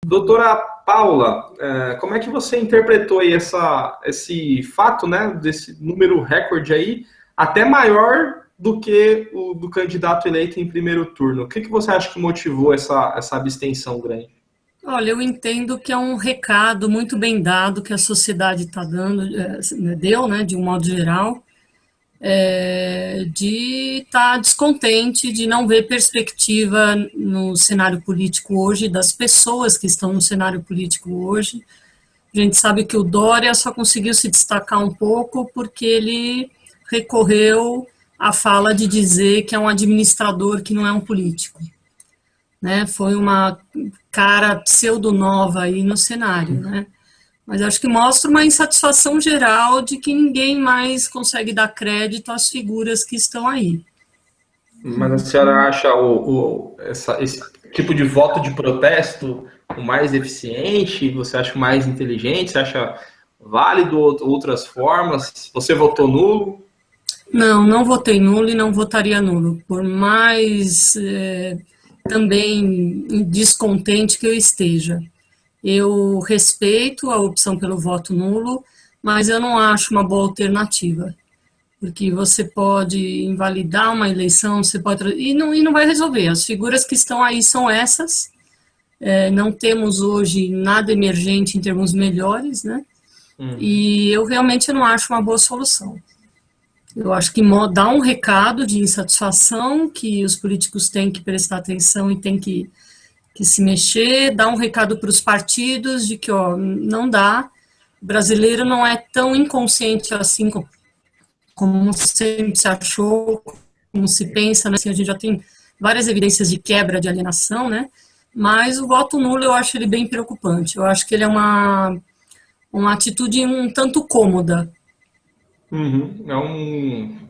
Doutora Paula, como é que você interpretou aí esse fato, né, desse número recorde aí, até maior do que o do candidato eleito em primeiro turno? O que você acha que motivou essa abstenção grande? Olha, eu entendo que é um recado muito bem dado que a sociedade está dando, deu, né, de um modo geral, de estar descontente, de não ver perspectiva no cenário político hoje, das pessoas que estão no cenário político hoje. A gente sabe que o Dória só conseguiu se destacar um pouco porque ele recorreu à fala de dizer que é um administrador que não é um político. Né? Foi uma cara pseudo-nova aí no cenário, né? Mas acho que mostra uma insatisfação geral de que ninguém mais consegue dar crédito às figuras que estão aí. Mas a senhora acha esse tipo de voto de protesto o mais eficiente? Você acha o mais inteligente? Você acha válido outras formas? Você votou nulo? Não votei nulo e não votaria nulo. Por mais também descontente que eu esteja. Eu respeito a opção pelo voto nulo, mas eu não acho uma boa alternativa. Porque você pode invalidar uma eleição, você pode e não vai resolver. As figuras que estão aí são essas. Não temos hoje nada emergente em termos melhores, né? E eu realmente não acho uma boa solução. Eu acho que dá um recado de insatisfação, que os políticos têm que prestar atenção e têm que se mexer, dá um recado para os partidos de que não dá, o brasileiro não é tão inconsciente assim como sempre se achou, como se pensa, né? Assim, a gente já tem várias evidências de quebra de alienação, né? Mas o voto nulo eu acho ele bem preocupante, eu acho que ele é uma atitude um tanto cômoda.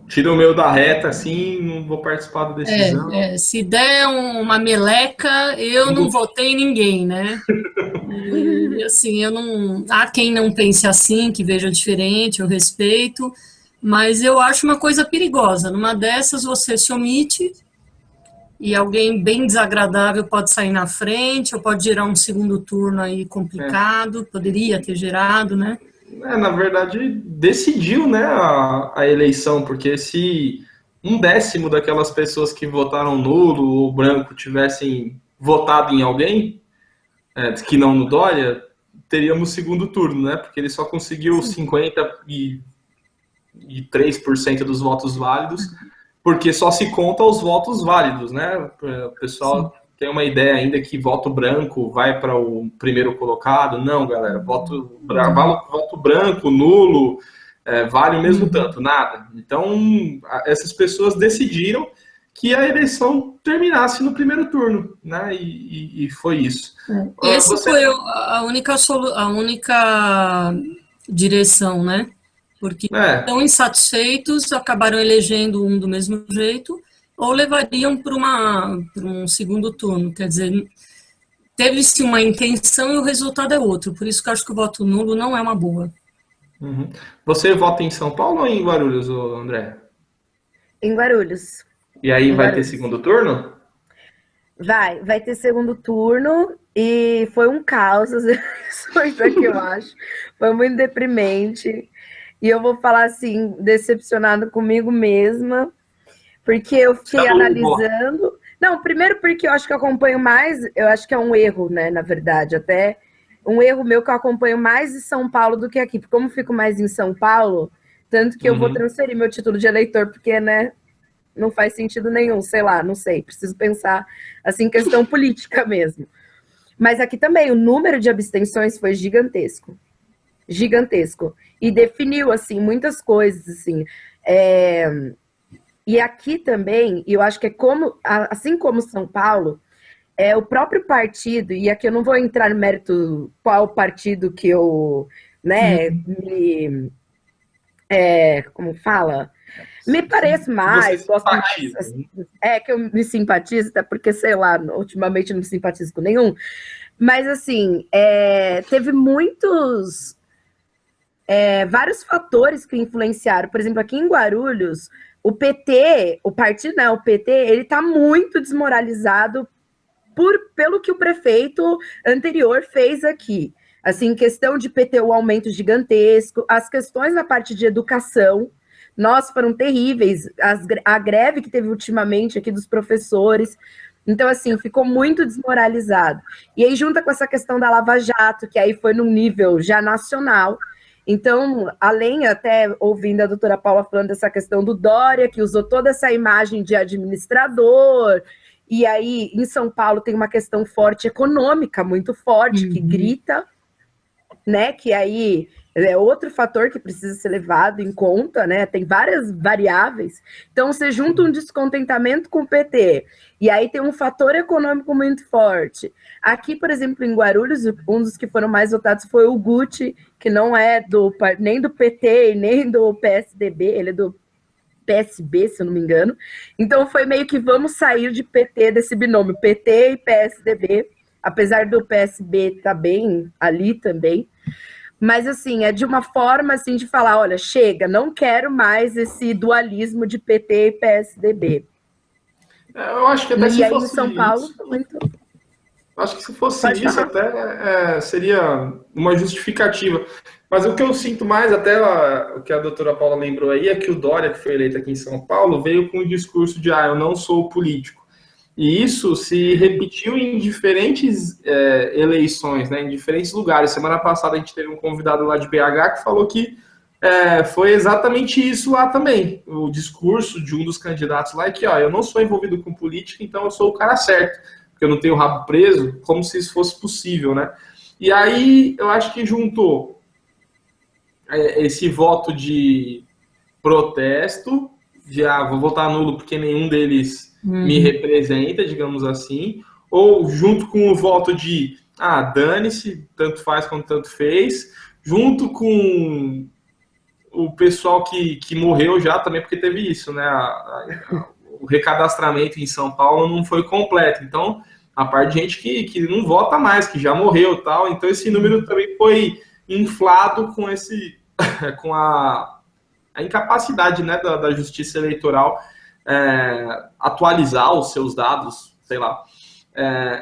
Tira o meu da reta, assim, não vou participar da decisão. Se der uma meleca, eu não votei em ninguém, né? E, assim, eu não. Há quem não pense assim, que veja diferente, eu respeito, mas eu acho uma coisa perigosa. Numa dessas, você se omite e alguém bem desagradável pode sair na frente, ou pode gerar um segundo turno aí complicado, poderia ter gerado, né? Na verdade, decidiu, né, a eleição, porque se 1/10 daquelas pessoas que votaram nulo ou branco tivessem votado em alguém, que não no Dória, teríamos segundo turno, né? Porque ele só conseguiu 53% dos votos válidos, porque só se conta os votos válidos, né? O pessoal tem uma ideia ainda que voto branco vai para o primeiro colocado. Não, galera, voto branco, nulo, vale o mesmo tanto, nada. Então, essas pessoas decidiram que a eleição terminasse no primeiro turno, né? E foi isso. Essa foi a única direção, né? Porque estão insatisfeitos, acabaram elegendo um do mesmo jeito, ou levariam para um segundo turno. Quer dizer, teve-se uma intenção e o resultado é outro. Por isso que eu acho que o voto nulo não é uma boa. Você vota em São Paulo ou em Guarulhos, André? Em Guarulhos. E aí vai ter segundo turno? Vai ter segundo turno e foi um caos as eleições aqui, eu acho. Foi muito deprimente. E eu vou falar assim, decepcionada comigo mesma, porque eu fiquei analisando. Não, primeiro porque eu acho que eu acompanho mais, eu acho que é um erro, né, na verdade, até um erro meu que eu acompanho mais em São Paulo do que aqui, porque como eu fico mais em São Paulo, tanto que eu vou transferir meu título de eleitor, porque, né, não faz sentido nenhum, sei lá, não sei, preciso pensar, assim, questão política mesmo. Mas aqui também, o número de abstenções foi gigantesco. Gigantesco. E definiu, assim, muitas coisas, assim. E aqui também, eu acho que é como, assim como São Paulo, o próprio partido, e aqui eu não vou entrar no mérito qual partido que eu, né, como fala? Me pareço mais, gosto mais. Que eu me simpatizo, até porque, sei lá, ultimamente não me simpatizo com nenhum. Mas, assim, teve vários fatores que influenciaram. Por exemplo, aqui em Guarulhos, o PT, o partido, né, o PT, ele tá muito desmoralizado pelo que o prefeito anterior fez aqui. Assim, questão de PTU, aumento gigantesco, as questões na parte de educação, nossa, foram terríveis, a greve que teve ultimamente aqui dos professores. Então, assim, ficou muito desmoralizado. E aí junta com essa questão da Lava Jato, que aí foi num nível já nacional. Então, além, até ouvindo a doutora Paula falando dessa questão do Dória, que usou toda essa imagem de administrador, e aí em São Paulo tem uma questão forte econômica, muito forte, que grita, né? Que aí é outro fator que precisa ser levado em conta, né? Tem várias variáveis. Então, você junta um descontentamento com o PT, e aí tem um fator econômico muito forte. Aqui, por exemplo, em Guarulhos, um dos que foram mais votados foi o Guti, que não é nem do PT, nem do PSDB, ele é do PSB, se eu não me engano. Então, foi meio que vamos sair de PT, desse binômio, PT e PSDB, apesar do PSB estar bem ali também. Mas, assim, é de uma forma, assim, de falar, olha, chega, não quero mais esse dualismo de PT e PSDB. Eu acho que até se aí, fosse em São Paulo, isso, muito... acho que se fosse isso, até seria uma justificativa. Mas o que eu sinto mais, até o que a doutora Paula lembrou aí, é que o Dória, que foi eleito aqui em São Paulo, veio com o discurso de, eu não sou político. E isso se repetiu em diferentes eleições, né, em diferentes lugares. Semana passada a gente teve um convidado lá de BH que falou que foi exatamente isso lá também. O discurso de um dos candidatos lá é que, eu não sou envolvido com política, então eu sou o cara certo, porque eu não tenho o rabo preso, como se isso fosse possível, né? E aí eu acho que juntou esse voto de protesto, de vou votar nulo porque nenhum deles me representa, digamos assim, ou junto com o voto de dane-se, tanto faz quanto tanto fez, junto com o pessoal que morreu já também, porque teve isso, né? O recadastramento em São Paulo não foi completo, então a parte de gente que não vota mais, que já morreu e tal, então esse número também foi inflado com a incapacidade, né, da justiça eleitoral atualizar os seus dados, sei lá,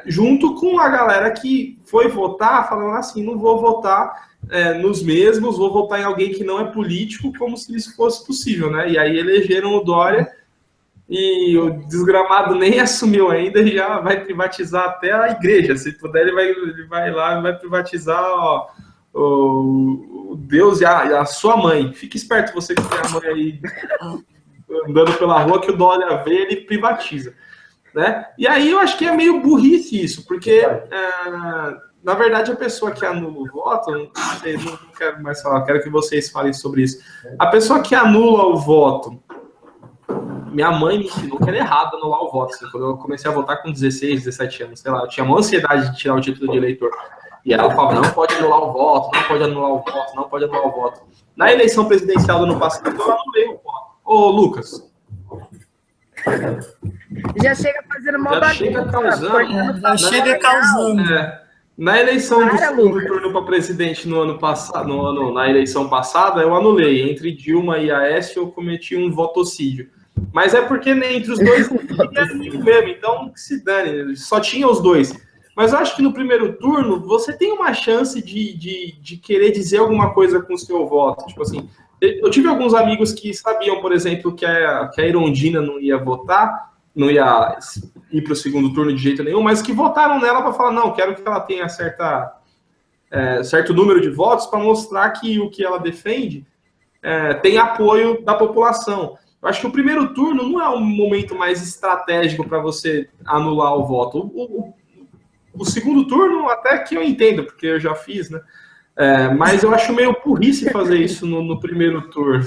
junto com a galera que foi votar, falando assim, não vou votar nos mesmos, vou votar em alguém que não é político, como se isso fosse possível, né? E aí elegeram o Dória, e o desgramado nem assumiu ainda e já vai privatizar até a igreja. Se puder, ele vai lá e vai privatizar o Deus e a sua mãe. Fique esperto, você que tem a mãe aí andando pela rua, que o Dória vê, ele privatiza, né? E aí eu acho que é meio burrice isso, porque na verdade a pessoa que anula o voto, não quero mais falar, quero que vocês falem sobre isso. A pessoa que anula o voto, minha mãe me ensinou que era errado anular o voto. Assim, quando eu comecei a votar com 16, 17 anos, sei lá, eu tinha uma ansiedade de tirar o título de eleitor. E ela falava, não pode anular o voto, não pode anular o voto, não pode anular o voto. Na eleição presidencial do ano passado, eu anulei o voto. Ô, Lucas. Já chega fazendo uma bagunça. Já chega causando. Na eleição do segundo turno para presidente na eleição passada, eu anulei. Entre Dilma e Aécio, eu cometi um votocídio. Mas é porque entre os dois não tinha amigo mesmo, então que se dane, só tinha os dois. Mas eu acho que no primeiro turno você tem uma chance de querer dizer alguma coisa com o seu voto. Tipo assim, eu tive alguns amigos que sabiam, por exemplo, que a Irondina não ia votar, não ia ir para o segundo turno de jeito nenhum, mas que votaram nela para falar, não, quero que ela tenha certo número de votos para mostrar que o que ela defende tem apoio da população. Eu acho que o primeiro turno não é um momento mais estratégico para você anular o voto. O segundo turno, até que eu entendo, porque eu já fiz, né? Mas eu acho meio burrice fazer isso no primeiro turno.